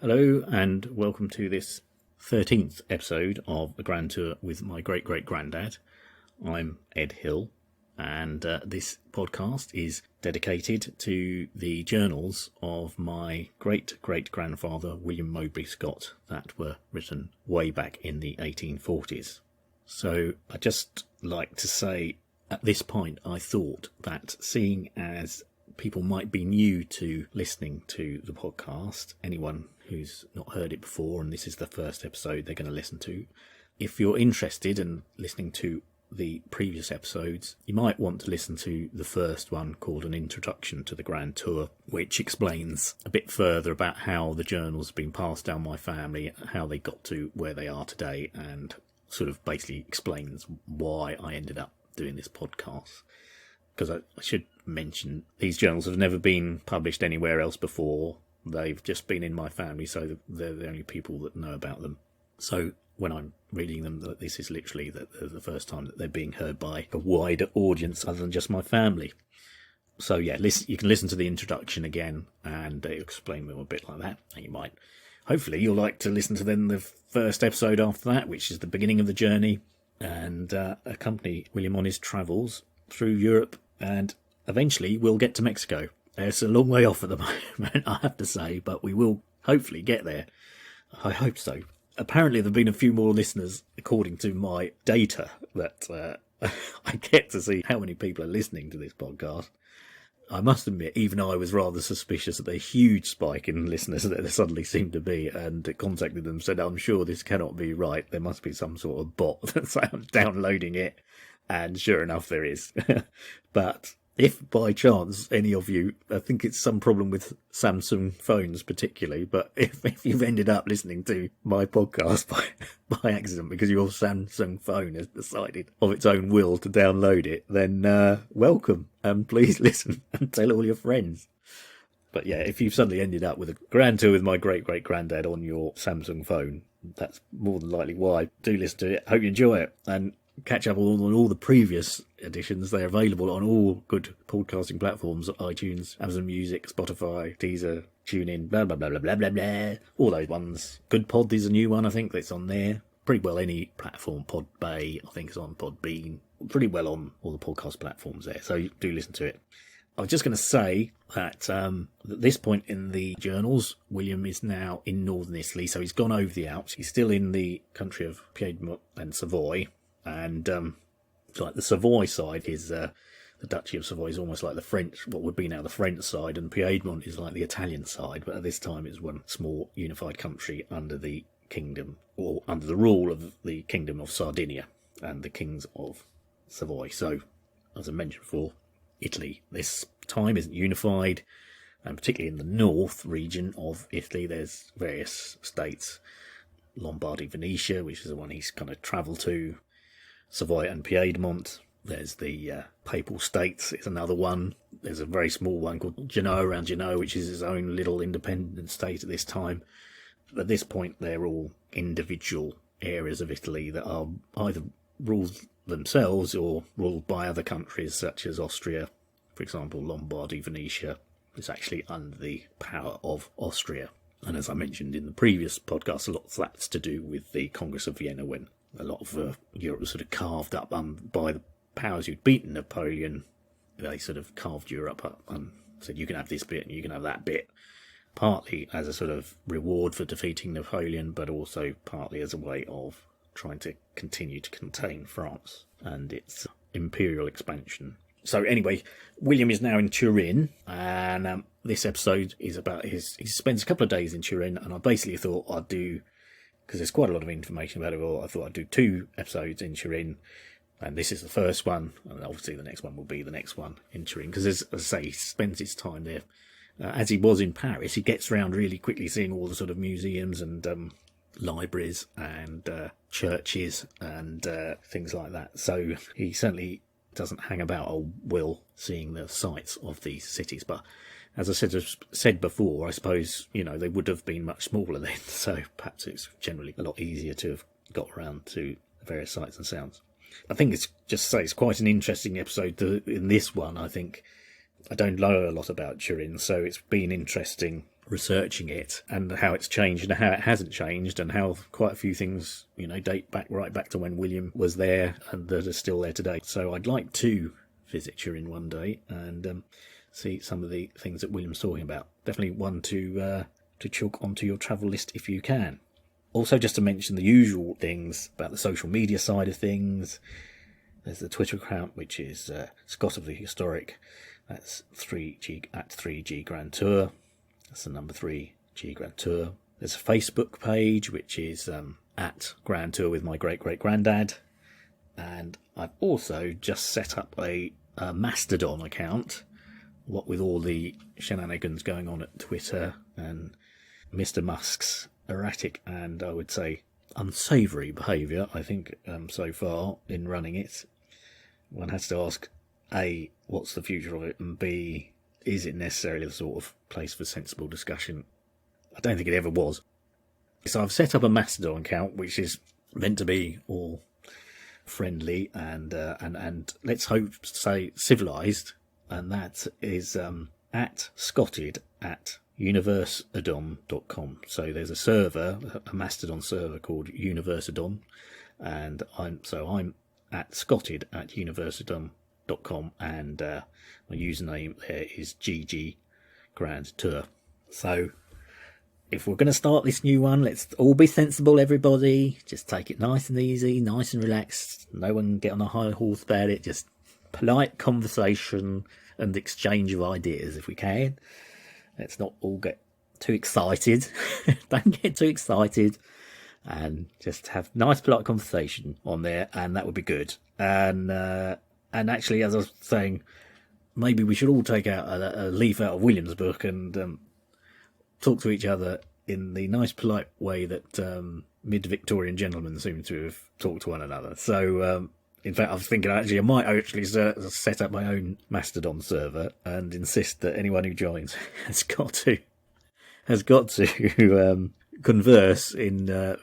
Hello and welcome to this 13th episode of A Grand Tour with my great-great-granddad. I'm Ed Hill, and this podcast is dedicated to the journals of my great-great-grandfather William Mowbray Scott that were written way back in the 1840s. So I'd just like to say at this point I thought that seeing as people might be new to listening to the podcast, anyone who's not heard it before and this is the first episode they're going to listen to, if you're interested in listening to the previous episodes, you might want to listen to the first one called An Introduction to the Grand Tour, which explains a bit further about how the journals have been passed down my family, how they got to where they are today, and sort of basically explains why I ended up doing this podcast. Because I should mention, these journals have never been published anywhere else before. They've just been in my family, so they're the only people that know about them. So when I'm reading them, this is literally the first time that they're being heard by a wider audience other than just my family. So yeah, you can listen to the introduction again, and it'll explain them a bit like that. And you might, hopefully, you'll like to listen to then the first episode after that, which is the beginning of the journey, and accompany William on his travels through Europe, and eventually we'll get to Mexico. It's a long way off at the moment, I have to say, but we will hopefully get there. I hope so. Apparently there have been a few more listeners, according to my data, that I get to see how many people are listening to this podcast. I must admit, even I was rather suspicious of the huge spike in listeners that there suddenly seemed to be, and contacted them and said, I'm sure this cannot be right. There must be some sort of bot that's downloading it. And sure enough, there is. But if by chance any of you, I think it's some problem with Samsung phones particularly, but if you've ended up listening to my podcast by accident because your Samsung phone has decided of its own will to download it, then welcome, and please listen and tell all your friends. But yeah, if you've suddenly ended up with a grand tour with my great-great-granddad on your Samsung phone, that's more than likely why. Do listen to it. Hope you enjoy it. And catch up on all the previous editions. They're available on all good podcasting platforms: iTunes, Amazon Music, Spotify, Deezer, TuneIn, blah, blah, blah, blah, blah, blah, blah. All those ones. Good Pod is a new one, I think, that's on there. Pretty well any platform. Podbay, I think, is on Podbean. Pretty well on all the podcast platforms there, so do listen to it. I was just going to say that at this point in the journals, William is now in northern Italy, so he's gone over the Alps. He's still in the country of Piedmont and Savoy. And like the Savoy side is the Duchy of Savoy is almost like the French, what would be now the French side, and Piedmont is like the Italian side. But at this time, it's one small unified country under the kingdom, or under the rule of the Kingdom of Sardinia and the Kings of Savoy. So, as I mentioned before, Italy this time isn't unified, and particularly in the north region of Italy, there's various states. Lombardy, Venetia, which is the one he's kind of travelled to. Savoy and Piedmont. There's the Papal States is another one. There's a very small one called Genoa around Genoa, which is its own little independent state at this time. At this point, they're all individual areas of Italy that are either ruled themselves or ruled by other countries, such as Austria. For example, Lombardy, Venetia is actually under the power of Austria. And as I mentioned in the previous podcast, a lot of that's to do with the Congress of Vienna, when a lot of Europe was sort of carved up by the powers who'd beaten Napoleon. They sort of carved Europe up and said, you can have this bit and you can have that bit. Partly as a sort of reward for defeating Napoleon, but also partly as a way of trying to continue to contain France and its imperial expansion. So anyway, William is now in Turin, and this episode is about he spends a couple of days in Turin, and I basically thought I'd do, because there's quite a lot of information about it all, I thought I'd do 2 episodes in Turin, And this is the first one, and obviously the next one will be the next one in Turin, because as I say, he spends his time there. As he was in Paris, he gets around really quickly, seeing all the sort of museums and libraries and churches and things like that. So he certainly doesn't hang about a will seeing the sights of these cities. But as I said before, I suppose, they would have been much smaller then, so perhaps it's generally a lot easier to have got around to the various sights and sounds. I think it's quite an interesting episode. In this one, I think I don't know a lot about Turin, so it's been interesting researching it and how it's changed and how it hasn't changed, and how quite a few things, date right back to when William was there and that are still there today. So I'd like to visit Turin one day and see some of the things that William's talking about. Definitely one to chalk onto your travel list if you can. Also, just to mention the usual things about the social media side of things, there's the Twitter account, which is Scott of the Historic. That's 3G at 3G Grand Tour. That's the number 3G Grand Tour. There's a Facebook page, which is at Grand Tour with my Great Grandad. And I've also just set up a Mastodon account, what with all the shenanigans going on at Twitter and Mr. Musk's erratic and, I would say, unsavoury behaviour, I think, so far in running it. One has to ask, A, what's the future of it, and B, is it necessarily the sort of place for sensible discussion? I don't think it ever was. So I've set up a Mastodon account, which is meant to be all friendly and let's hope to say civilised, and that is at Scotted at universeadom.com. So there's a server, a Mastodon server called Universeadom, and I'm at Scotted at universeadom.com, and my username there is GG Grand Tour. So if we're going to start this new one, let's all be sensible, everybody. Just take it nice and easy, nice and relaxed. No one get on a high horse about it. Just polite conversation and exchange of ideas if we can. Let's not all get too excited. Don't get too excited. And just have nice, polite conversation on there, and that would be good. And actually, as I was saying, maybe we should all take out a leaf out of William's book and talk to each other in the nice, polite way that mid-Victorian gentlemen seem to have talked to one another. So, in fact, I was thinking I might actually set up my own Mastodon server and insist that anyone who joins has got to converse in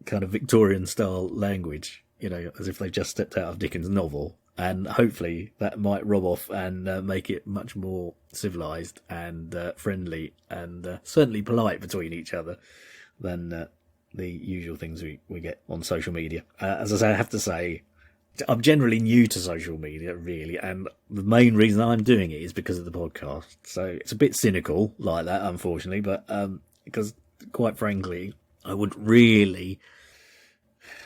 kind of Victorian-style language, as if they just stepped out of Dickens' novel. And hopefully that might rub off and make it much more civilised and friendly and certainly polite between each other than the usual things we get on social media. As I say, I have to say, I'm generally new to social media, really, and the main reason I'm doing it is because of the podcast. So it's a bit cynical like that, unfortunately, but because, quite frankly, I wouldn't really...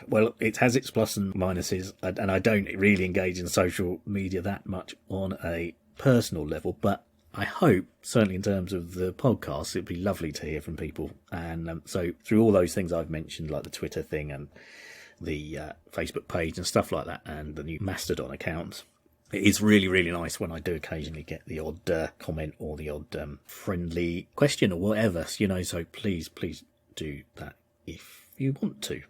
Well, it has its plus and minuses, and I don't really engage in social media that much on a personal level, but I hope, certainly in terms of the podcast, it'd be lovely to hear from people. And so through all those things I've mentioned, like the Twitter thing and the Facebook page and stuff like that, and the new Mastodon account, it is really, really nice when I do occasionally get the odd comment or the odd friendly question or whatever, so please do that if you want to.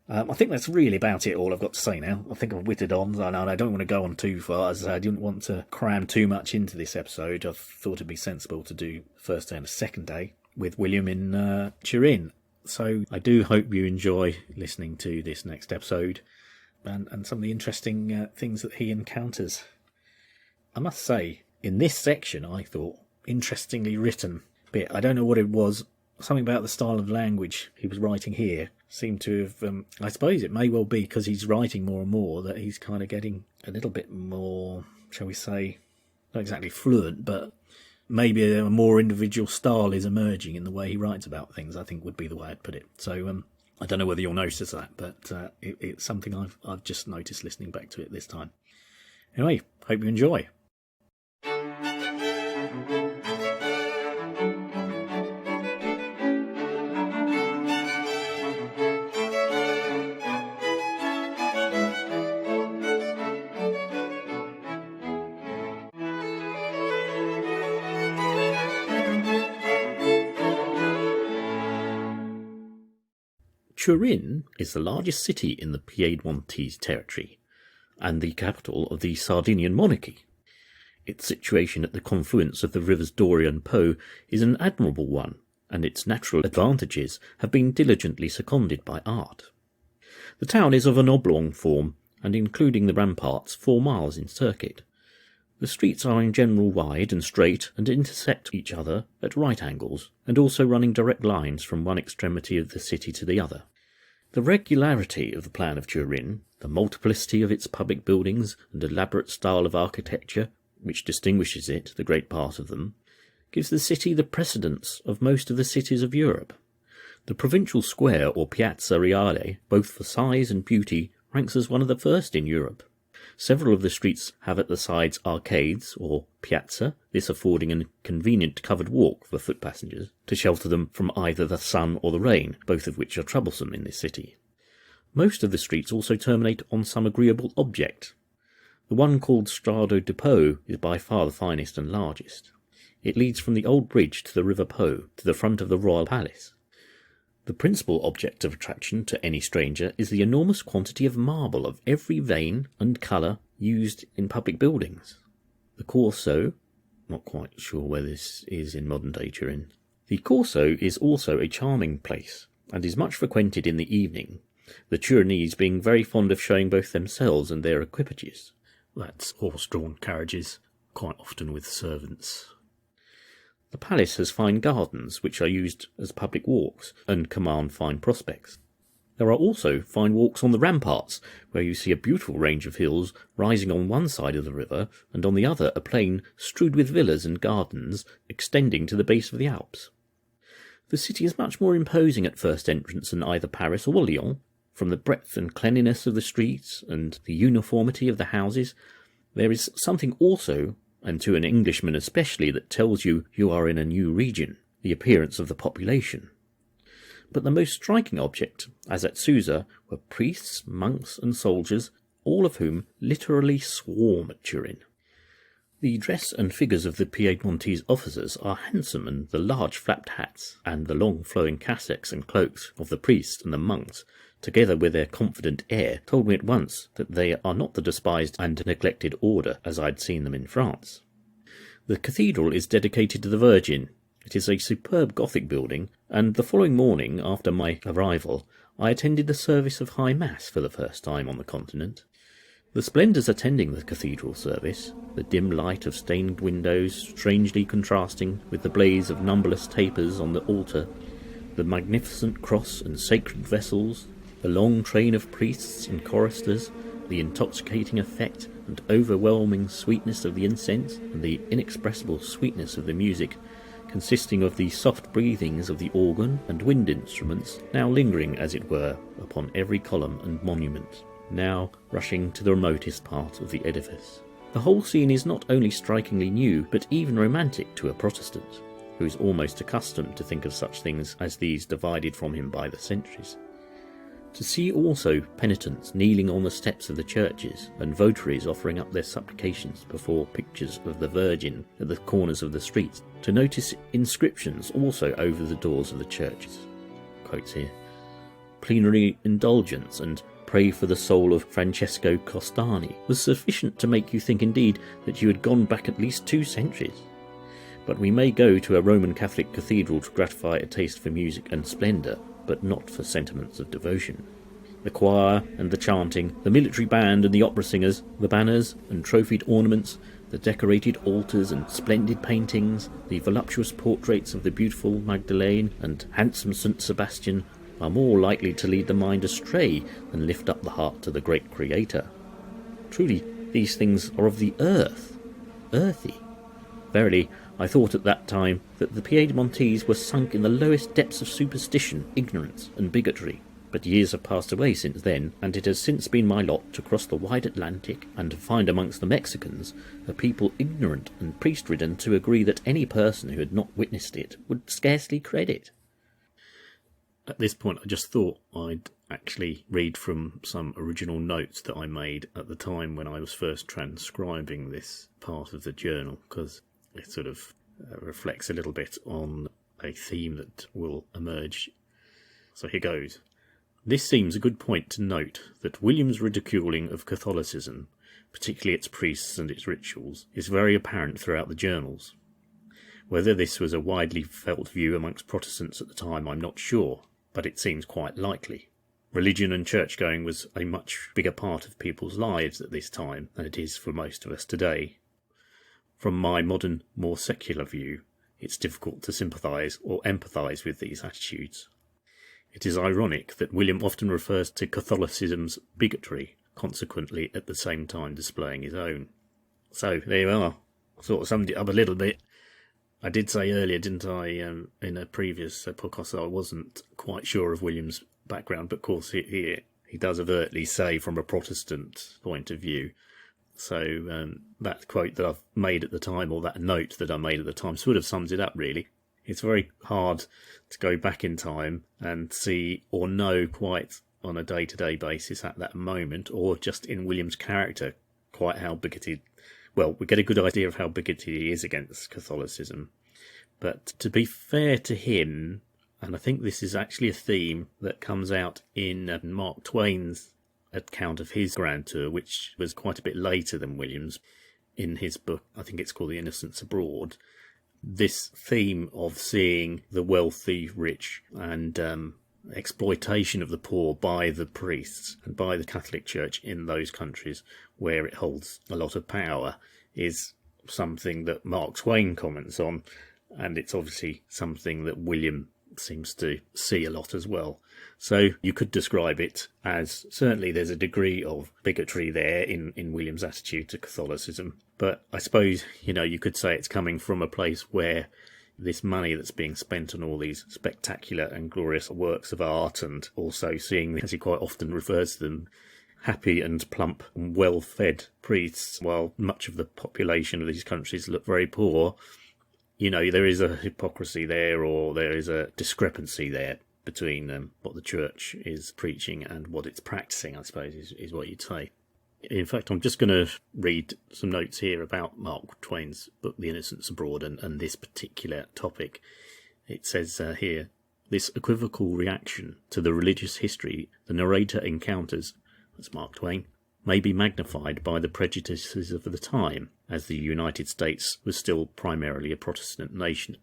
I think that's really about it, all I've got to say now. I think I've whittled on, and I don't want to go on too far, as I didn't want to cram too much into this episode. I thought it'd be sensible to do the first day and the second day with William in Turin. So I do hope you enjoy listening to this next episode and some of the interesting things that he encounters. I must say, in this section, I thought, interestingly written bit. I don't know what it was. Something about the style of language he was writing here seemed to have, I suppose it may well be because he's writing more and more that he's kind of getting a little bit more, shall we say, not exactly fluent, but maybe a more individual style is emerging in the way he writes about things, I think would be the way I'd put it. So I don't know whether you'll notice that, but it's something I've just noticed listening back to it this time. Anyway, hope you enjoy. Turin is the largest city in the Piedmontese territory and the capital of the Sardinian monarchy. Its situation at the confluence of the rivers Doria and Po is an admirable one, and its natural advantages have been diligently seconded by art. The town is of an oblong form, and including the ramparts 4 miles in circuit. The streets are in general wide and straight and intersect each other at right angles, and also running direct lines from one extremity of the city to the other. The regularity of the plan of Turin, the multiplicity of its public buildings and elaborate style of architecture, which distinguishes it, the great part of them, gives the city the precedence of most of the cities of Europe. The provincial square, or Piazza Reale, both for size and beauty, ranks as one of the first in Europe. Several of the streets have at the sides arcades, or piazza, this affording a convenient covered walk for foot passengers, to shelter them from either the sun or the rain, both of which are troublesome in this city. Most of the streets also terminate on some agreeable object. The one called Strada di Po is by far the finest and largest. It leads from the old bridge to the river Po, to the front of the royal palace. The principal object of attraction to any stranger is the enormous quantity of marble of every vein and colour used in public buildings. The Corso, not quite sure where this is in modern-day Turin. The Corso is also a charming place, and is much frequented in the evening, the Turinese being very fond of showing both themselves and their equipages. That's horse-drawn carriages, quite often with servants. The palace has fine gardens, which are used as public walks, and command fine prospects. There are also fine walks on the ramparts, where you see a beautiful range of hills rising on one side of the river, and on the other a plain strewed with villas and gardens extending to the base of the Alps. The city is much more imposing at first entrance than either Paris or Lyon. From the breadth and cleanliness of the streets, and the uniformity of the houses, there is something also, and to an Englishman especially, that tells you are in a new region, the appearance of the population. But the most striking object, as at Susa, were priests, monks and soldiers, all of whom literally swarm at Turin. The dress and figures of the Piedmontese officers are handsome, and the large flapped hats and the long flowing cassocks and cloaks of the priests and the monks, together with their confident air, told me at once that they are not the despised and neglected order as I had seen them in France. The cathedral is dedicated to the Virgin. It is a superb Gothic building, and the following morning, after my arrival, I attended the service of High Mass for the first time on the continent. The splendours attending the cathedral service, the dim light of stained windows strangely contrasting with the blaze of numberless tapers on the altar, the magnificent cross and sacred vessels, the long train of priests and choristers, the intoxicating effect and overwhelming sweetness of the incense, and the inexpressible sweetness of the music, consisting of the soft breathings of the organ and wind instruments, now lingering, as it were, upon every column and monument, now rushing to the remotest part of the edifice. The whole scene is not only strikingly new, but even romantic to a Protestant, who is almost accustomed to think of such things as these divided from him by the centuries. To see also penitents kneeling on the steps of the churches, and votaries offering up their supplications before pictures of the Virgin at the corners of the streets, to notice inscriptions also over the doors of the churches. Quotes here, "Plenary indulgence and pray for the soul of Francesco Costani," was sufficient to make you think indeed that you had gone back at least 2 centuries. But we may go to a Roman Catholic cathedral to gratify a taste for music and splendour, but not for sentiments of devotion. The choir and the chanting, the military band and the opera singers, the banners and trophied ornaments, the decorated altars and splendid paintings, the voluptuous portraits of the beautiful Magdalene and handsome St. Sebastian are more likely to lead the mind astray than lift up the heart to the great Creator. Truly, these things are of the earth, earthy. Verily, I thought at that time that the Piedmontese were sunk in the lowest depths of superstition, ignorance, and bigotry. But years have passed away since then, and it has since been my lot to cross the wide Atlantic and to find amongst the Mexicans a people ignorant and priest-ridden to agree that any person who had not witnessed it would scarcely credit. At this point, I just thought I'd actually read from some original notes that I made at the time when I was first transcribing this part of the journal, because it sort of reflects a little bit on a theme that will emerge. So here goes. This seems a good point to note that William's ridiculing of Catholicism, particularly its priests and its rituals, is very apparent throughout the journals. Whether this was a widely felt view amongst Protestants at the time, I'm not sure, but it seems quite likely. Religion and church-going was a much bigger part of people's lives at this time than it is for most of us today. From my modern, more secular view, it's difficult to sympathise or empathise with these attitudes. It is ironic that William often refers to Catholicism's bigotry, consequently at the same time displaying his own. So, there you are. Sort of summed it up a little bit. I did say earlier, didn't I, in a previous podcast, that I wasn't quite sure of William's background, but of course he does overtly say from a Protestant point of view. So that quote that I've made at the time, or that note that I made at the time, sort of sums it up, really. It's very hard to go back in time and see or know quite on a day-to-day basis at that moment, or just in William's character, quite how bigoted. Well, we get a good idea of how bigoted he is against Catholicism. But to be fair to him, and I think this is actually a theme that comes out in Mark Twain's account of his grand tour, which was quite a bit later than William's, in his book, I think it's called The Innocents Abroad. This theme of seeing the wealthy, rich, and exploitation of the poor by the priests and by the Catholic Church in those countries where it holds a lot of power is something that Mark Twain comments on, and it's obviously something that William seems to see a lot as well. So you could describe it as, certainly there's a degree of bigotry there in William's attitude to Catholicism, but I suppose, you could say it's coming from a place where this money that's being spent on all these spectacular and glorious works of art, and also seeing, as he quite often refers to them, happy and plump and well-fed priests, while much of the population of these countries look very poor, there is a hypocrisy there, or there is a discrepancy there between what the church is preaching and what it's practicing, I suppose, is what you'd say. In fact, I'm just going to read some notes here about Mark Twain's book, The Innocents Abroad, and this particular topic. It says here, this equivocal reaction to the religious history the narrator encounters, that's Mark Twain, may be magnified by the prejudices of the time, as the United States was still primarily a Protestant nation.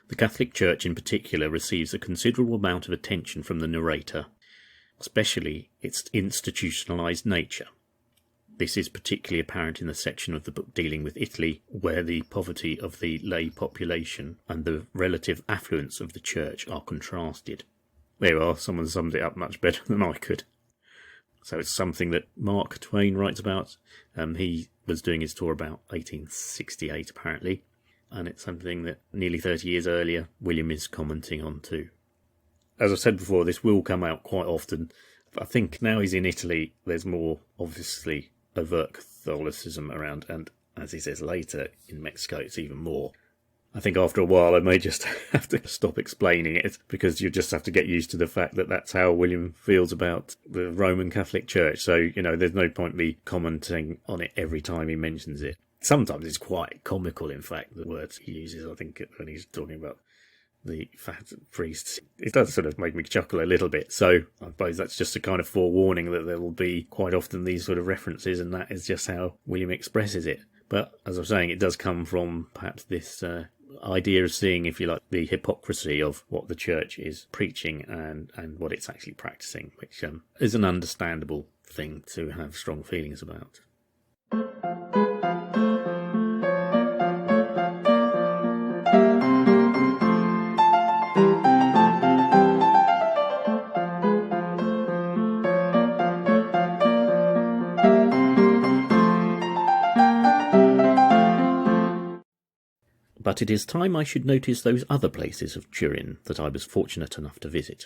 The Catholic Church in particular receives a considerable amount of attention from the narrator, especially its institutionalized nature. This is particularly apparent in the section of the book dealing with Italy, where the poverty of the lay population and the relative affluence of the church are contrasted. There you are, someone summed it up much better than I could. So it's something that Mark Twain writes about. He was doing his tour about 1868, apparently, and it's something that nearly 30 years earlier William is commenting on too. As I said before, this will come out quite often. I think now he's in Italy, there's more, obviously, overt Catholicism around, and as he says later, in Mexico it's even more. I think after a while I may just have to stop explaining it, because you just have to get used to the fact that that's how William feels about the Roman Catholic Church. So, there's no point me commenting on it every time he mentions it. Sometimes it's quite comical, in fact, the words he uses, I think, when he's talking about the fat priests. It does sort of make me chuckle a little bit. So I suppose that's just a kind of forewarning that there will be quite often these sort of references, and that is just how William expresses it. But as I'm saying, it does come from perhaps this idea of seeing, if you like, the hypocrisy of what the church is preaching and what it's actually practicing, which is an understandable thing to have strong feelings about. But it is time I should notice those other places of Turin that I was fortunate enough to visit.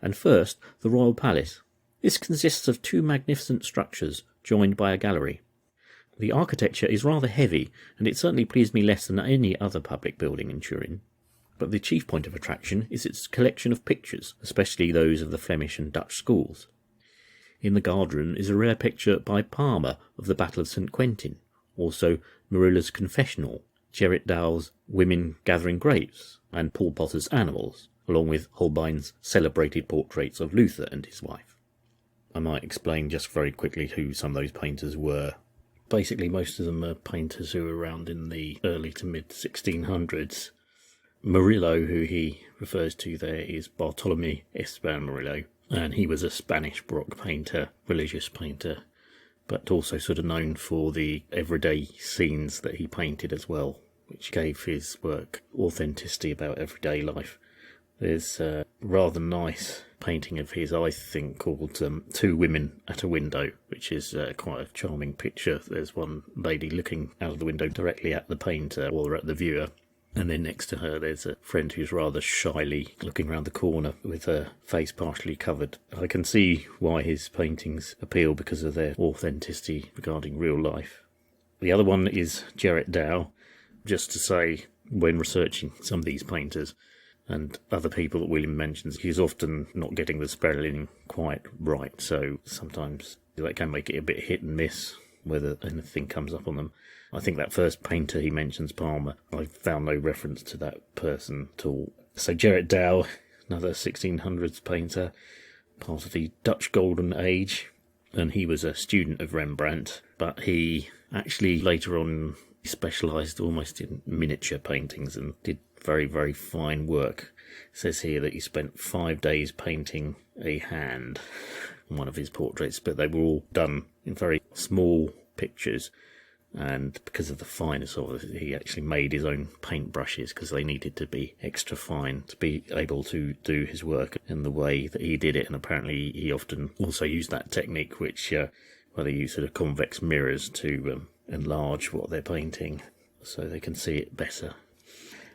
And first, the Royal Palace. This consists of two magnificent structures joined by a gallery. The architecture is rather heavy, and it certainly pleased me less than any other public building in Turin. But the chief point of attraction is its collection of pictures, especially those of the Flemish and Dutch schools. In the guardroom is a rare picture by Palmer of the Battle of St. Quentin, also Marilla's Confessional, Gerrit Dow's Women Gathering Grapes, and Paul Potter's Animals, along with Holbein's celebrated portraits of Luther and his wife. I might explain just very quickly who some of those painters were. Basically, most of them are painters who were around in the early to mid-1600s. Murillo, who he refers to there, is Bartolomé Esteban Murillo, and he was a Spanish Baroque painter, religious painter, but also sort of known for the everyday scenes that he painted as well, which gave his work authenticity about everyday life. There's a rather nice painting of his, I think, called Two Women at a Window, which is quite a charming picture. There's one lady looking out of the window directly at the painter or at the viewer, and then next to her there's a friend who's rather shyly looking round the corner with her face partially covered. I can see why his paintings appeal because of their authenticity regarding real life. The other one is Gerrit Dou. Just to say, when researching some of these painters and other people that William mentions, he's often not getting the spelling quite right, so sometimes that can make it a bit hit and miss whether anything comes up on them. I think that first painter he mentions, Palmer, I found no reference to that person at all. So Gerrit Dou, another 1600s painter, part of the Dutch Golden Age, and he was a student of Rembrandt, but he actually later on specialised almost in miniature paintings and did very, very fine work. It says here that he spent 5 days painting a hand on one of his portraits, but they were all done in very small pictures, and because of the fineness of it, he actually made his own paint brushes because they needed to be extra fine to be able to do his work in the way that he did it. And apparently he often also used that technique which where they use sort of convex mirrors to enlarge what they're painting so they can see it better.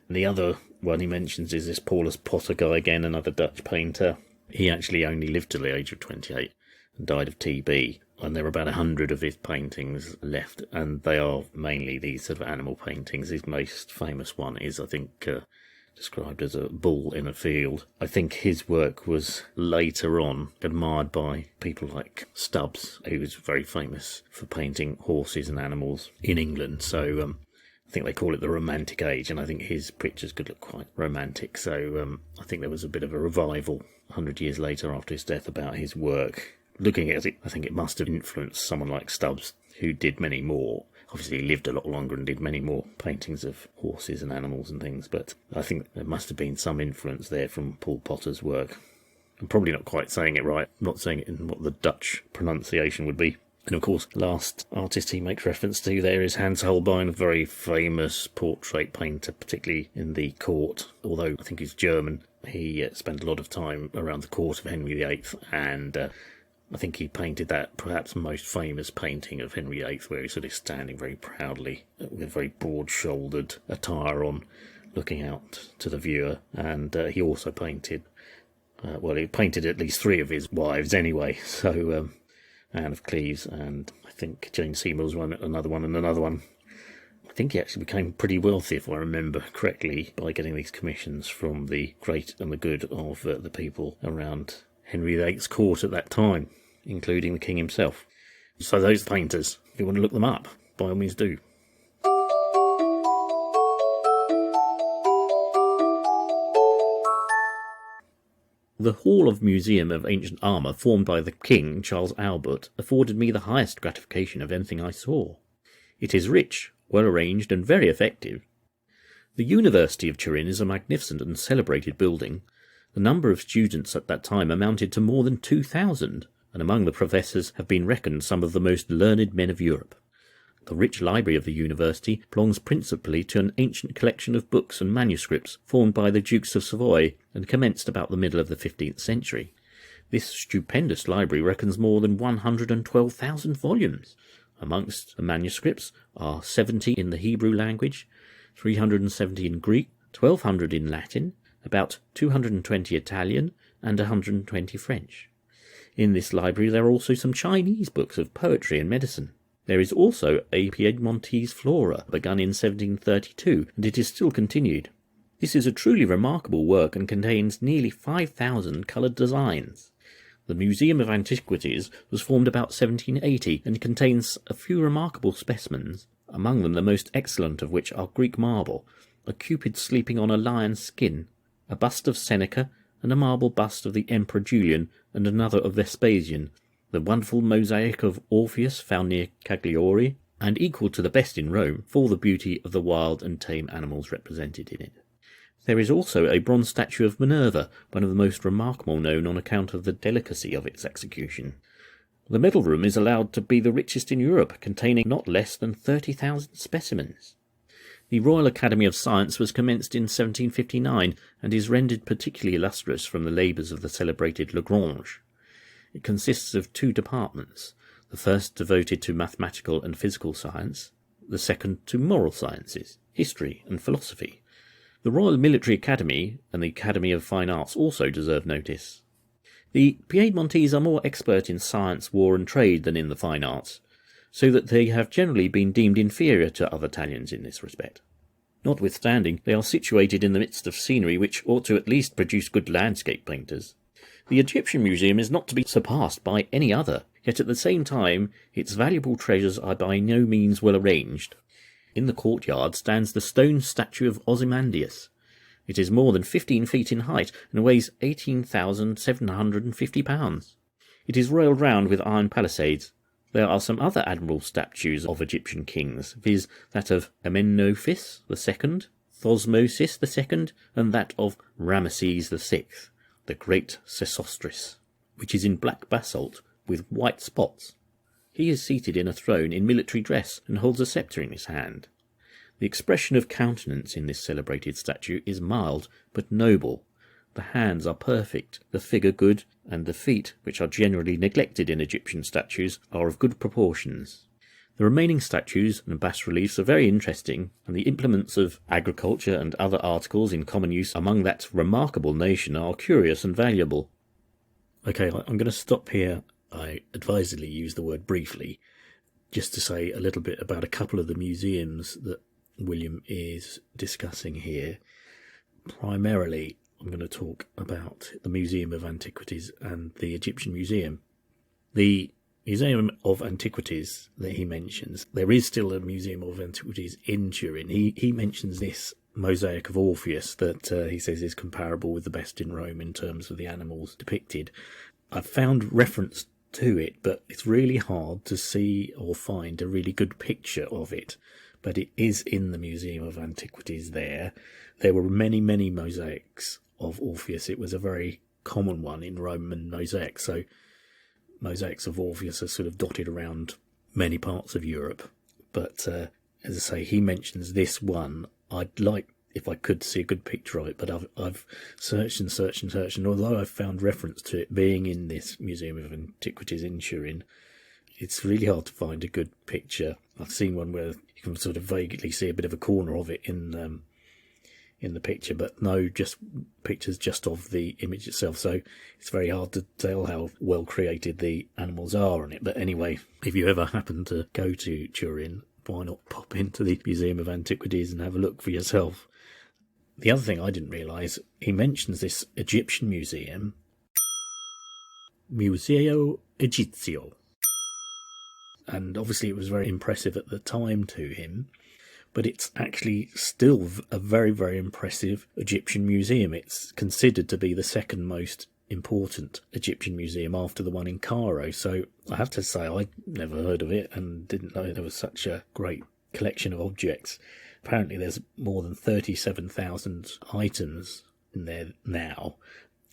And the other one he mentions is this Paulus Potter guy, again another Dutch painter. He actually only lived till the age of 28 and died of TB, and there are about 100 of his paintings left, and they are mainly these sort of animal paintings. His most famous one is, I think, described as a bull in a field. I think his work was later on admired by people like Stubbs, who was very famous for painting horses and animals in England. So I think they call it the Romantic Age, and I think his pictures could look quite romantic. So I think there was a bit of a revival 100 years later after his death about his work. Looking at it, I think it must have influenced someone like Stubbs, who did many more. Obviously, he lived a lot longer and did many more paintings of horses and animals and things, but I think there must have been some influence there from Paul Potter's work. I'm probably not quite saying it right. I'm not saying it in what the Dutch pronunciation would be. And of course, last artist he makes reference to there is Hans Holbein, a very famous portrait painter, particularly in the court. Although I think he's German, he spent a lot of time around the court of Henry VIII, and I think he painted that perhaps most famous painting of Henry VIII, where he's sort of standing very proudly with very broad-shouldered attire on, looking out to the viewer. And he also painted, he painted at least 3 of his wives anyway. So Anne of Cleves, and I think Jane Seymour's one, another one, and another one. I think he actually became pretty wealthy, if I remember correctly, by getting these commissions from the great and the good of the people around Henry VIII's court at that time, including the king himself. So those painters, if you want to look them up, by all means do. The Hall of Museum of Ancient Armour, formed by the King, Charles Albert, afforded me the highest gratification of anything I saw. It is rich, well arranged, and very effective. The University of Turin is a magnificent and celebrated building. The number of students at that time amounted to more than 2,000, and among the professors have been reckoned some of the most learned men of Europe. The rich library of the university belongs principally to an ancient collection of books and manuscripts formed by the Dukes of Savoy and commenced about the middle of the 15th century. This stupendous library reckons more than 112,000 volumes. Amongst the manuscripts are 70 in the Hebrew language, 370 in Greek, 1,200 in Latin, about 220 Italian, and 120 French. In this library there are also some Chinese books of poetry and medicine. There is also a Piedmontese flora, begun in 1732, and it is still continued. This is a truly remarkable work and contains nearly 5,000 coloured designs. The Museum of Antiquities was formed about 1780 and contains a few remarkable specimens, among them the most excellent of which are Greek marble, a Cupid sleeping on a lion's skin, a bust of Seneca, and a marble bust of the Emperor Julian and another of Vespasian, the wonderful mosaic of Orpheus found near Cagliari, and equal to the best in Rome for the beauty of the wild and tame animals represented in it. There is also a bronze statue of Minerva, one of the most remarkable known on account of the delicacy of its execution. The medal room is allowed to be the richest in Europe, containing not less than 30,000 specimens. The Royal Academy of Science was commenced in 1759 and is rendered particularly illustrious from the labours of the celebrated Lagrange. It consists of 2 departments, the first devoted to mathematical and physical science, the second to moral sciences, history and philosophy. The Royal Military Academy and the Academy of Fine Arts also deserve notice. The Piedmontese are more expert in science, war and trade than in the fine arts, so that they have generally been deemed inferior to other Italians in this respect. Notwithstanding, they are situated in the midst of scenery which ought to at least produce good landscape painters. The Egyptian Museum is not to be surpassed by any other, yet at the same time its valuable treasures are by no means well arranged. In the courtyard stands the stone statue of Ozymandias. It is more than 15 feet in height and weighs 18,750 pounds. It is railed round with iron palisades. There are some other admirable statues of Egyptian kings, viz. that of Amenophis II, Thosmosis II, and that of Ramesses VI, the great Sesostris, which is in black basalt with white spots. He is seated in a throne in military dress and holds a sceptre in his hand. The expression of countenance in this celebrated statue is mild but noble. The hands are perfect, the figure good, and the feet, which are generally neglected in Egyptian statues, are of good proportions. The remaining statues and bas-reliefs are very interesting, and the implements of agriculture and other articles in common use among that remarkable nation are curious and valuable. Okay, I'm going to stop here. I advisedly use the word briefly, just to say a little bit about a couple of the museums that William is discussing here. Primarily, I'm going to talk about the Museum of Antiquities and the Egyptian Museum. The Museum of Antiquities that he mentions, there is still a Museum of Antiquities in Turin. He mentions this mosaic of Orpheus that he says is comparable with the best in Rome in terms of the animals depicted. I've found reference to it, but it's really hard to see or find a really good picture of it. But it is in the Museum of Antiquities there. There were many, many mosaics of Orpheus. It was a very common one in Roman mosaics. So mosaics of Orpheus are sort of dotted around many parts of Europe. But as I say, he mentions this one. I'd like, if I could, see a good picture of it, but I've searched and searched and searched, and although I've found reference to it being in this Museum of Antiquities in Turin, it's really hard to find a good picture. I've seen one where you can sort of vaguely see a bit of a corner of it in the picture, but no, just pictures just of the image itself. So it's very hard to tell how well created the animals are on it. But anyway, if you ever happen to go to Turin, why not pop into the Museum of Antiquities and have a look for yourself? The other thing I didn't realise, he mentions this Egyptian museum, Museo Egizio. And obviously it was very impressive at the time to him, but it's actually still a very, very impressive Egyptian museum. It's considered to be the second most important Egyptian museum after the one in Cairo. So I have to say I'd never heard of it and didn't know there was such a great collection of objects. Apparently there's more than 37,000 items in there now.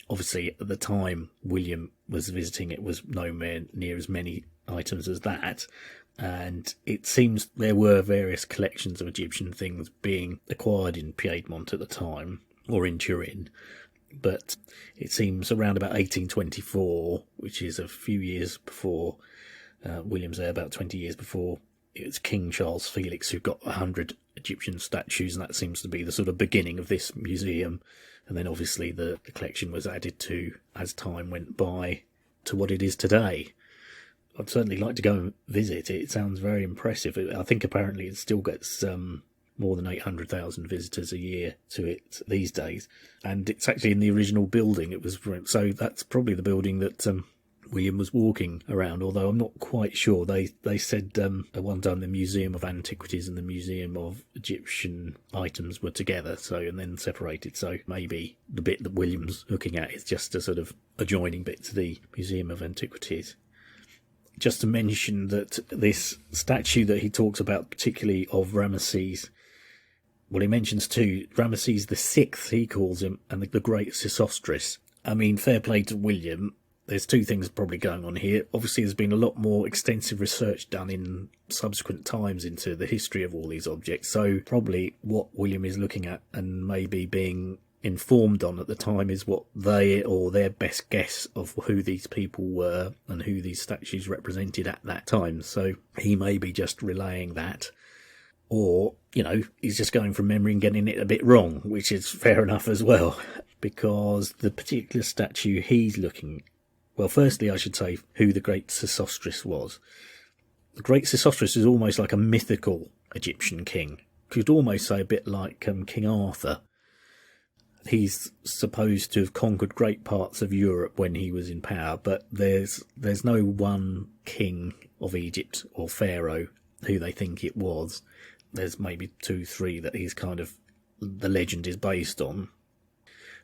Obviously at the time William was visiting, it was nowhere near as many items as that, and it seems there were various collections of Egyptian things being acquired in Piedmont at the time, or in Turin, but it seems around about 1824, which is a few years before William's there, about 20 years before, it was King Charles Felix who got 100 Egyptian statues, and that seems to be the sort of beginning of this museum. And then obviously the collection was added to as time went by to what it is today. I'd certainly like to go and visit it. It sounds very impressive. I think apparently it still gets more than 800,000 visitors a year to it these days. And it's actually in the original building. So that's probably the building that William was walking around, although I'm not quite sure. They said at one time the Museum of Antiquities and the Museum of Egyptian Items were together, and then separated. So maybe the bit that William's looking at is just a sort of adjoining bit to the Museum of Antiquities. Just to mention that this statue that he talks about, particularly of Ramesses, well, he mentions too, Ramesses the Sixth, he calls him, and the Great Sesostris. I mean, fair play to William. There's two things probably going on here. Obviously, there's been a lot more extensive research done in subsequent times into the history of all these objects. So probably what William is looking at and maybe being informed on at the time is what they or their best guess of who these people were and who these statues represented at that time. So he may be just relaying that, or, he's just going from memory and getting it a bit wrong, which is fair enough as well, because the particular statue he's looking... Well, firstly, I should say who the Great Sesostris was. The Great Sesostris is almost like a mythical Egyptian king. Could almost say a bit like King Arthur. He's supposed to have conquered great parts of Europe when he was in power, but there's no one king of Egypt or pharaoh who they think it was. There's maybe 2, 3 that he's the legend is based on.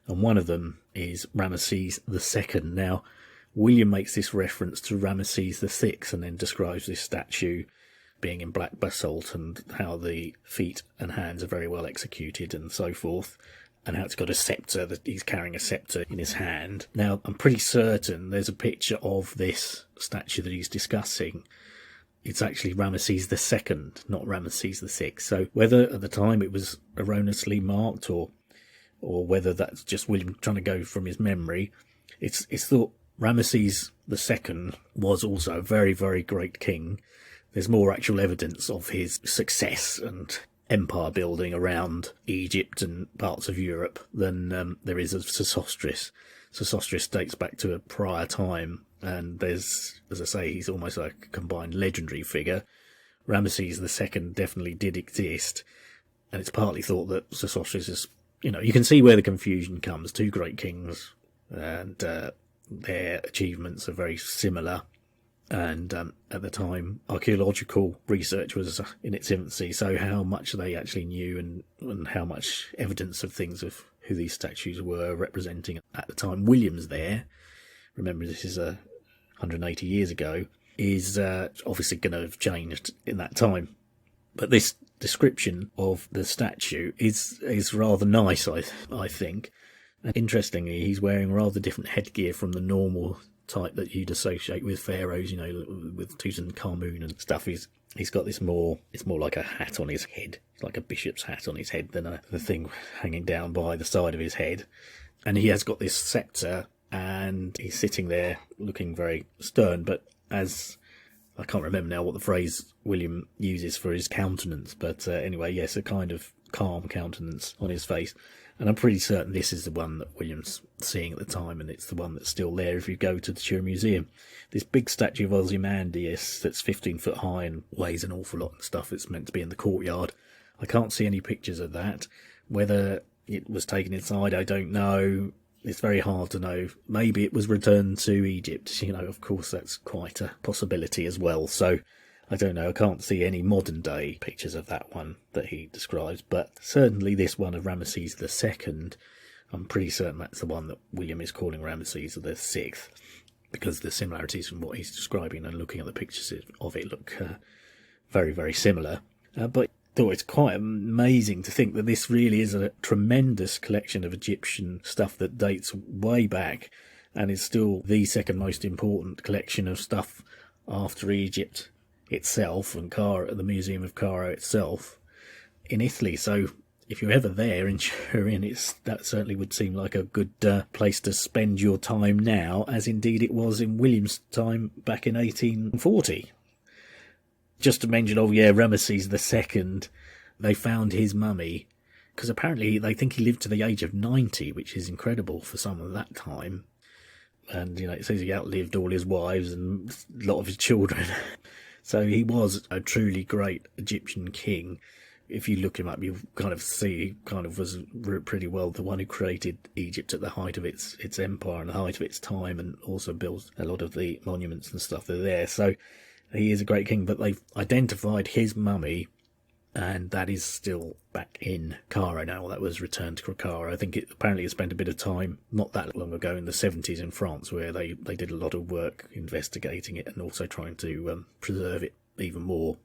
And one of them is Ramesses II. Now, William makes this reference to Ramesses VI and then describes this statue being in black basalt and how the feet and hands are very well executed and so forth, and how it's got a sceptre, that he's carrying a sceptre in his hand. Now, I'm pretty certain there's a picture of this statue that he's discussing. It's actually Ramesses II, not Ramesses VI. So whether at the time it was erroneously marked or whether that's just William trying to go from his memory, it's thought Ramesses II was also a very, very great king. There's more actual evidence of his success and empire building around Egypt and parts of Europe than there is of Sesostris. Sesostris dates back to a prior time, and there's, as I say, he's almost like a combined legendary figure. Ramesses II definitely did exist, and it's partly thought that Sesostris is, you can see where the confusion comes. Two great kings, and their achievements are very similar, and at the time archaeological research was in its infancy, so how much they actually knew and how much evidence of things of who these statues were representing at the time William's there, remember this is 180 years ago, is obviously going to have changed in that time. But this description of the statue is rather nice, I think. And interestingly, he's wearing rather different headgear from the normal type that you'd associate with pharaohs, with Tutankhamun and stuff. He's got it's more like a hat on his head. It's like a bishop's hat on his head than the thing hanging down by the side of his head. And he has got this sceptre, and he's sitting there looking very stern, but as I can't remember now what the phrase William uses for his countenance, but anyway, yes, a kind of calm countenance on his face. And I'm pretty certain this is the one that William's seeing at the time, and it's the one that's still there if you go to the Turin Museum. This big statue of Ozymandias that's 15 foot high and weighs an awful lot and stuff, it's meant to be in the courtyard. I can't see any pictures of that. Whether it was taken inside, I don't know. It's very hard to know. Maybe it was returned to Egypt. Of course, that's quite a possibility as well. So I don't know. I can't see any modern day pictures of that one that he describes, but certainly this one of Ramesses II, I'm pretty certain that's the one that William is calling Ramesses VI, because the similarities from what he's describing and looking at the pictures of it look very, very similar. But though it's quite amazing to think that this really is a tremendous collection of Egyptian stuff that dates way back and is still the second most important collection of stuff after Egypt itself and the Museum of Cairo itself in Italy. So if you're ever there in Turin, that certainly would seem like a good place to spend your time now, as indeed it was in William's time back in 1840. Just to mention, Ramesses II, they found his mummy, because apparently they think he lived to the age of 90, which is incredible for someone of that time. And, it says he outlived all his wives and a lot of his children. So he was a truly great Egyptian king if you look him up, you kind of see he kind of was pretty well the one who created Egypt at the height of its empire and the height of its time, and also built a lot of the monuments and stuff that are there. So he is a great king, but they've identified his mummy, and that is still back in Cairo now. That was returned to Cairo. I think it apparently spent a bit of time not that long ago in the 70s in France, where they did a lot of work investigating it and also trying to preserve it even more.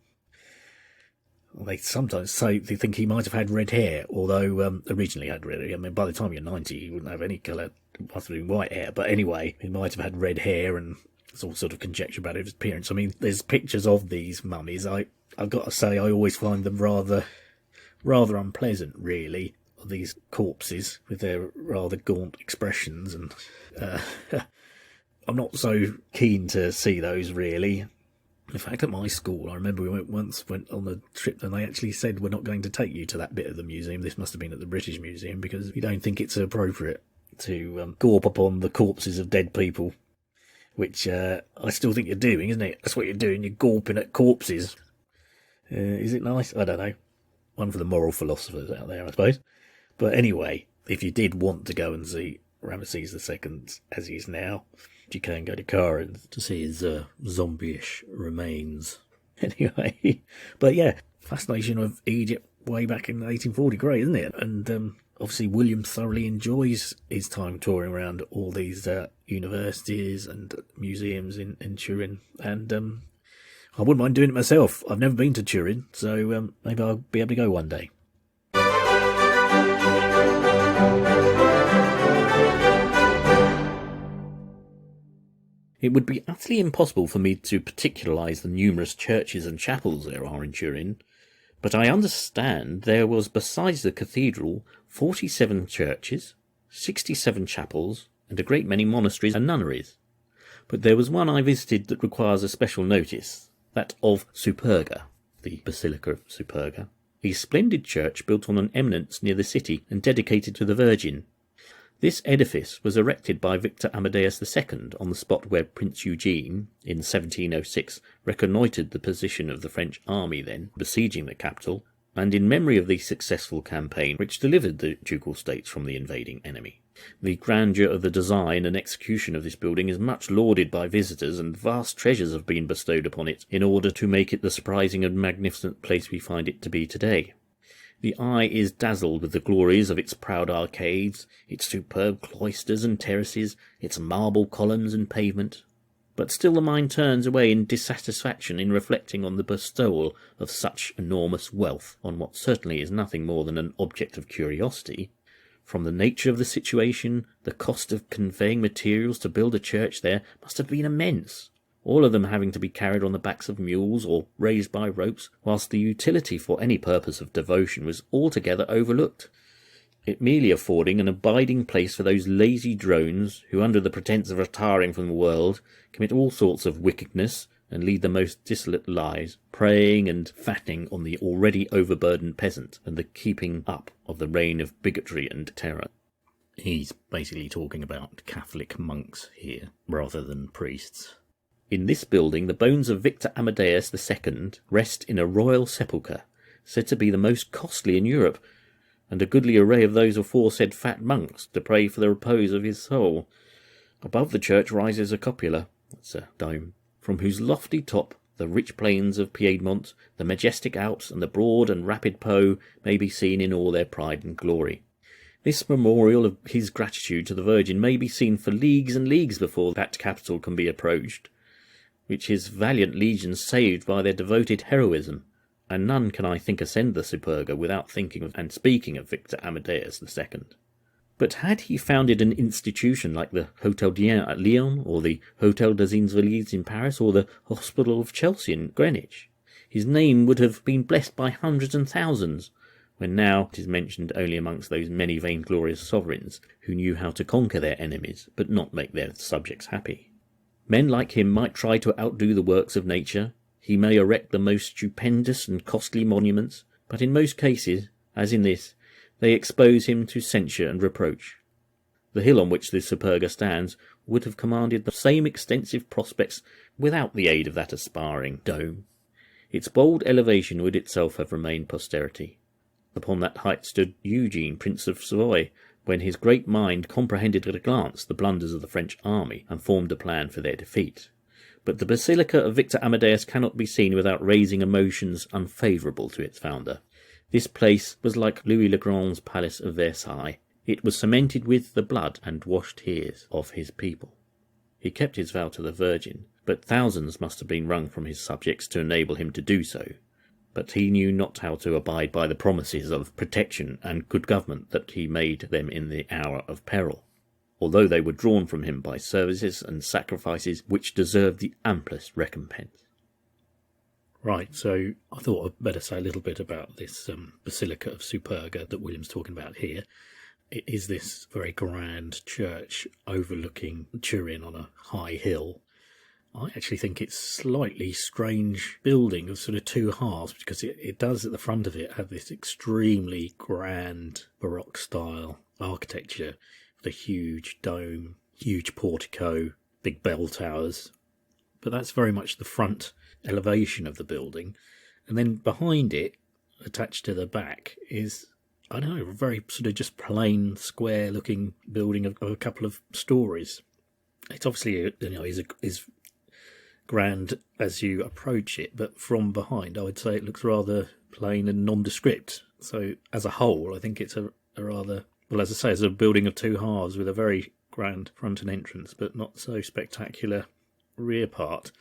They sometimes say they think he might have had red hair, although originally had red hair. I mean, by the time you're 90, he wouldn't have any colour. It must have been white hair. But anyway, he might have had red hair, and there's all sort of conjecture about his appearance. I mean, there's pictures of these mummies. I've got to say, I always find them rather unpleasant, really, these corpses with their rather gaunt expressions. And I'm not so keen to see those, really. In fact, at my school, I remember we went on a trip and they actually said, we're not going to take you to that bit of the museum. This must have been at the British Museum, because we don't think it's appropriate to gawp upon the corpses of dead people, which I still think you're doing, isn't it? That's what you're doing, you're gawping at corpses. Is it nice? I don't know. One for the moral philosophers out there, I suppose. But anyway, if you did want to go and see Ramesses II as he is now, you can go to Cairo to see his zombie-ish remains. Anyway, but yeah, fascination of Egypt way back in 1840, great, isn't it? And obviously William thoroughly enjoys his time touring around all these universities and museums in Turin. And I wouldn't mind doing it myself. I've never been to Turin, so maybe I'll be able to go one day. It would be utterly impossible for me to particularise the numerous churches and chapels there are in Turin, but I understand there was, besides the cathedral, 47 churches, 67 chapels, and a great many monasteries and nunneries. But there was one I visited that requires a special notice, that of Superga, the Basilica of Superga, a splendid church built on an eminence near the city and dedicated to the Virgin. This edifice was erected by Victor Amadeus II on the spot where Prince Eugene, in 1706, reconnoitred the position of the French army then besieging the capital, and in memory of the successful campaign which delivered the ducal states from the invading enemy. The grandeur of the design and execution of this building is much lauded by visitors, and vast treasures have been bestowed upon it in order to make it the surprising and magnificent place we find it to be today. The eye is dazzled with the glories of its proud arcades, its superb cloisters and terraces, its marble columns and pavement. But still the mind turns away in dissatisfaction in reflecting on the bestowal of such enormous wealth on what certainly is nothing more than an object of curiosity. From the nature of the situation, the cost of conveying materials to build a church there must have been immense, all of them having to be carried on the backs of mules or raised by ropes, whilst the utility for any purpose of devotion was altogether overlooked, it merely affording an abiding place for those lazy drones who, under the pretence of retiring from the world, commit all sorts of wickedness and lead the most dissolute lives, preying and fattening on the already overburdened peasant and the keeping up of the reign of bigotry and terror. He's basically talking about Catholic monks here, rather than priests. In this building, the bones of Victor Amadeus II rest in a royal sepulchre, said to be the most costly in Europe, and a goodly array of those aforesaid fat monks to pray for the repose of his soul. Above the church rises a cupola, that's a dome, from whose lofty top the rich plains of Piedmont, the majestic Alps, and the broad and rapid Po may be seen in all their pride and glory. This memorial of his gratitude to the Virgin may be seen for leagues and leagues before that capital can be approached, which his valiant legions saved by their devoted heroism, and none can I think ascend the Superga without thinking of and speaking of Victor Amadeus II. But had he founded an institution like the Hôtel Dien at Lyon, or the Hôtel des Invalides in Paris, or the Hospital of Chelsea in Greenwich, his name would have been blessed by hundreds and thousands, when now it is mentioned only amongst those many vainglorious sovereigns who knew how to conquer their enemies, but not make their subjects happy. Men like him might try to outdo the works of nature. He may erect the most stupendous and costly monuments, but in most cases, as in this, they expose him to censure and reproach. The hill on which the Superga stands would have commanded the same extensive prospects without the aid of that aspiring dome. Its bold elevation would itself have remained posterity. Upon that height stood Eugene, Prince of Savoy, when his great mind comprehended at a glance the blunders of the French army and formed a plan for their defeat. But the Basilica of Victor Amadeus cannot be seen without raising emotions unfavourable to its founder. This place was like Louis le Grand's palace of Versailles. It was cemented with the blood and washed tears of his people. He kept his vow to the Virgin, but thousands must have been wrung from his subjects to enable him to do so. But he knew not how to abide by the promises of protection and good government that he made them in the hour of peril, although they were drawn from him by services and sacrifices which deserved the amplest recompense. Right, so I thought I'd better say a little bit about this Basilica of Superga that William's talking about here. It is this very grand church overlooking Turin on a high hill. I actually think it's a slightly strange building of sort of two halves, because it does at the front of it have this extremely grand Baroque style architecture with a huge dome, huge portico, big bell towers. But that's very much the front elevation of the building. And then behind it, attached to the back, is, I don't know, a very sort of just plain square looking building of a couple of stories. It's obviously, is grand as you approach it, but from behind I would say it looks rather plain and nondescript. So as a whole, I think it's a rather, well, as I say, it's a building of two halves with a very grand front and entrance, but not so spectacular rear part.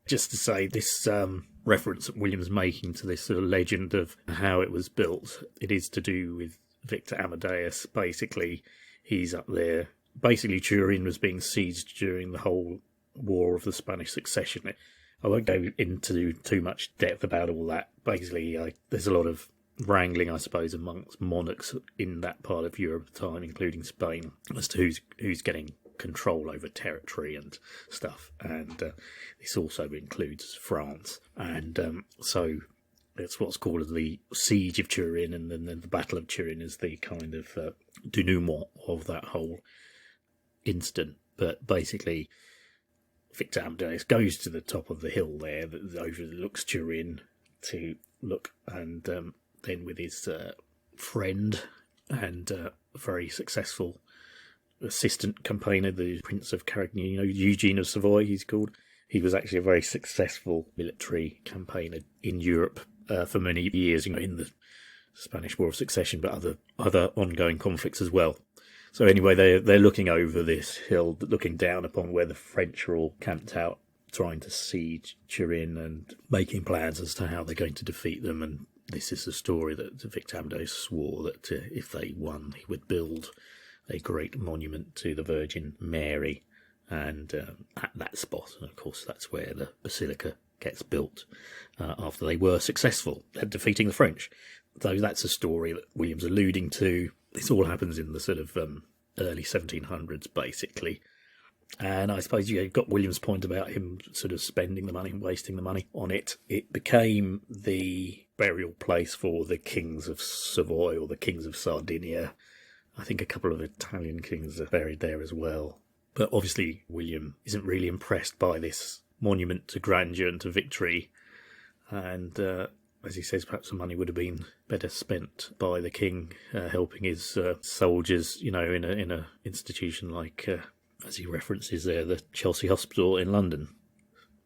Just to say, this reference that William's making to this sort of legend of how it was built, it is to do with Victor Amadeus. Basically, he's up there. Basically, Turin was being sieged during the whole War of the Spanish Succession. I won't go into too much depth about all that. Basically, there's a lot of wrangling, I suppose, amongst monarchs in that part of Europe at the time, including Spain, as to who's getting control over territory and stuff. And this also includes France. And so it's what's called the Siege of Turin, and then the Battle of Turin is the kind of denouement of that whole incident. But basically, Victor Amadeus goes to the top of the hill there that overlooks Turin to look, and then with his friend and very successful assistant campaigner, the Prince of Carignan, Eugene of Savoy, he's called. He was actually a very successful military campaigner in Europe for many years, in the Spanish War of Succession, but other ongoing conflicts as well. So anyway, they're looking over this hill, looking down upon where the French are all camped out, trying to siege Turin and making plans as to how they're going to defeat them. And this is the story that Victor Amadeus swore that if they won, he would build a great monument to the Virgin Mary, and at that spot. And of course, that's where the basilica gets built after they were successful at defeating the French. So that's a story that William's alluding to. This all happens in the sort of early 1700s, basically. And I suppose you've got William's point about him sort of spending the money and wasting the money on it. It became the burial place for the kings of Savoy or the kings of Sardinia. I think a couple of Italian kings are buried there as well. But obviously William isn't really impressed by this monument to grandeur and to victory. And as he says, perhaps the money would have been better spent by the king helping his soldiers, in a institution like, as he references there, the Chelsea Hospital in London.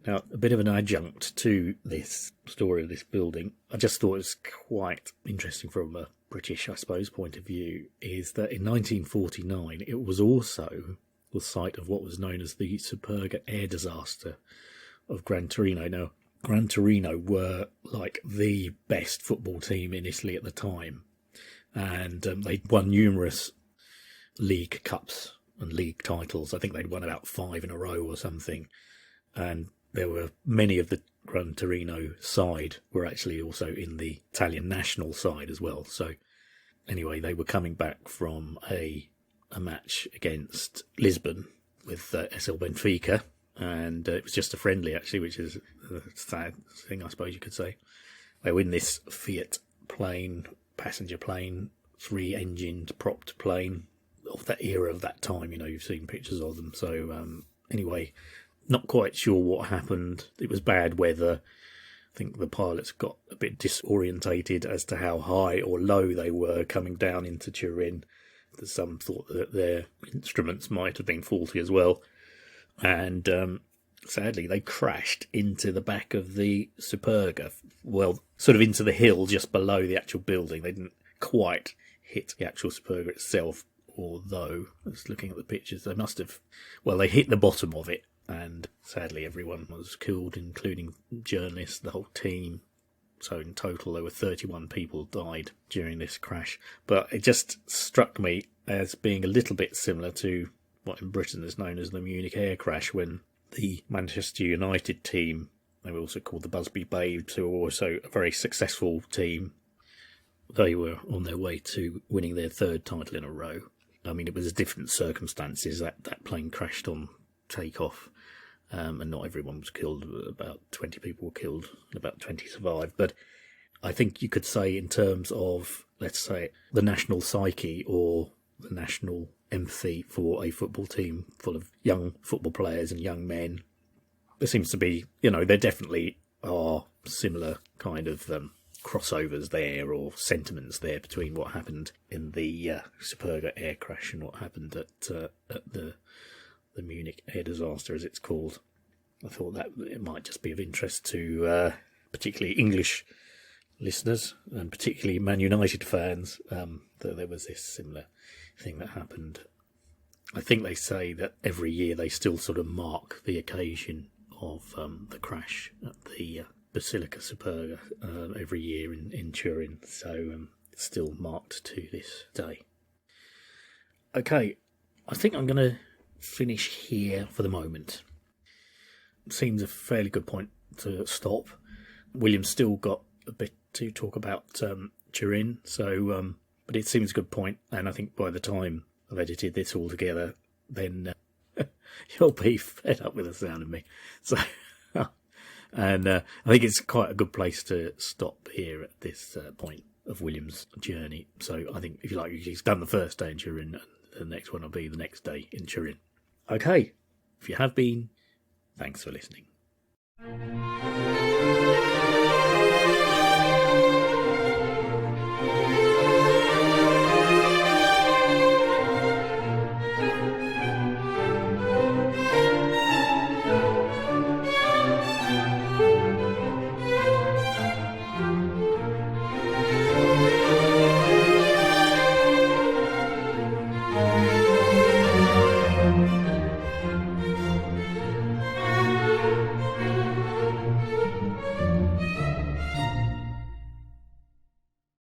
Now, a bit of an adjunct to this story of this building, I just thought it was quite interesting from a British, I suppose, point of view, is that in 1949 it was also the site of what was known as the Superga air disaster of Gran Torino. Now, Gran Torino were like the best football team in Italy at the time, and they'd won numerous league cups and league titles. I think they'd won about 5 in a row or something, and there were many of the Gran Torino side were actually also in the Italian national side as well. So anyway, they were coming back from a match against Lisbon with SL Benfica, and it was just a friendly actually, which is a sad thing, I suppose you could say. They were in this Fiat plane, passenger plane, 3-engined propped plane of that era of that time. You've seen pictures of them. So anyway, not quite sure what happened. It was bad weather. think the pilots got a bit disorientated as to how high or low they were coming down into Turin. Some thought that their instruments might have been faulty as well. And sadly, they crashed into the back of the Superga. Well, sort of into the hill just below the actual building. They didn't quite hit the actual Superga itself, although, I was looking at the pictures, they must have... Well, they hit the bottom of it, and sadly everyone was killed, including journalists, the whole team. So in total, there were 31 people died during this crash. But it just struck me as being a little bit similar to what in Britain is known as the Munich air crash, when the Manchester United team, they were also called the Busby Babes, who were also a very successful team. They were on their way to winning their third title in a row. I mean, it was different circumstances. That plane crashed on takeoff. And not everyone was killed. About 20 people were killed and about 20 survived. But I think you could say, in terms of, let's say, the national psyche or the national empathy for a football team full of young football players and young men, there seems to be, there definitely are similar kind of crossovers there, or sentiments there, between what happened in the Superga air crash and what happened at the Munich air disaster, as it's called. I thought that it might just be of interest to particularly English listeners, and particularly Man United fans, that there was this similar thing that happened. I think they say that every year they still sort of mark the occasion of the crash at the Basilica Superga every year in Turin, so it's still marked to this day. Okay, I think I'm going to finish here for the moment. Seems a fairly good point to stop. William's still got a bit to talk about Turin, so but it seems a good point, and I think by the time I've edited this all together, then you'll be fed up with the sound of me. So, and I think it's quite a good place to stop here at this point of William's journey. So I think, if you like, he's done the first day in Turin, and the next one will be the next day in Turin. Okay, if you have been, thanks for listening.